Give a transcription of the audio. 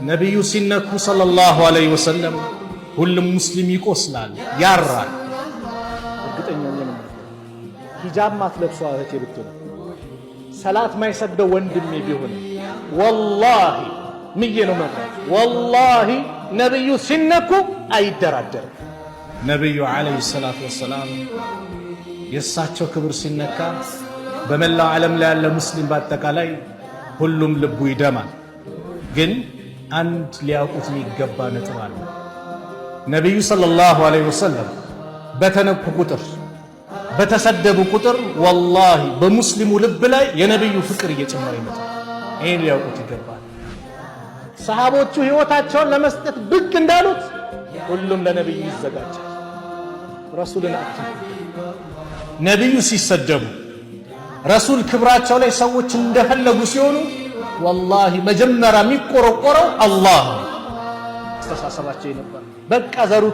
ነቢዩ ሲነኩ ሰለላሁ ዐለይሂ ወሰለም ሁሉም ሙስሊም ይቆስላል፣ ያራል። እርግጠኛ ነኝ ሂጃብ ማትለብሷ እህቴ ብትሆን ሰላት ማይሰግደው ወንድሜ ቢሆን ወላሂ ምዬ ነው ማለት ወላሂ ነቢዩ ሲነኩ አይደራደርም። ነቢዩ ዐለይሂ ሰላቱ ወሰላም የእሳቸው ክብር ሲነካ በመላው ዓለም ላይ ያለ ሙስሊም በአጠቃላይ ሁሉም ልቡ ይደማል። ግን አንድ ሊያውቁት የሚገባ ነጥብ አለ። ነቢዩ ሰለላሁ ዐለይሂ ወሰለም በተነኩ ቁጥር በተሰደቡ ቁጥር ወላሂ በሙስሊሙ ልብ ላይ የነቢዩ ፍቅር እየጨመረ ይመጣል። ይህን ሊያውቁት ይገባል። ሰሃቦቹ ሕይወታቸውን ለመስጠት ብቅ እንዳሉት ሁሉም ለነቢዩ ይዘጋጃል። ረሱልን ነቢዩ ሲሰደቡ ረሱል ክብራቸው ላይ ሰዎች እንደፈለጉ ሲሆኑ ወላሂ መጀመሪያ የሚቆረቆረው አላህ። አስተሳሰባቸው ነበር በቃ ዘሩ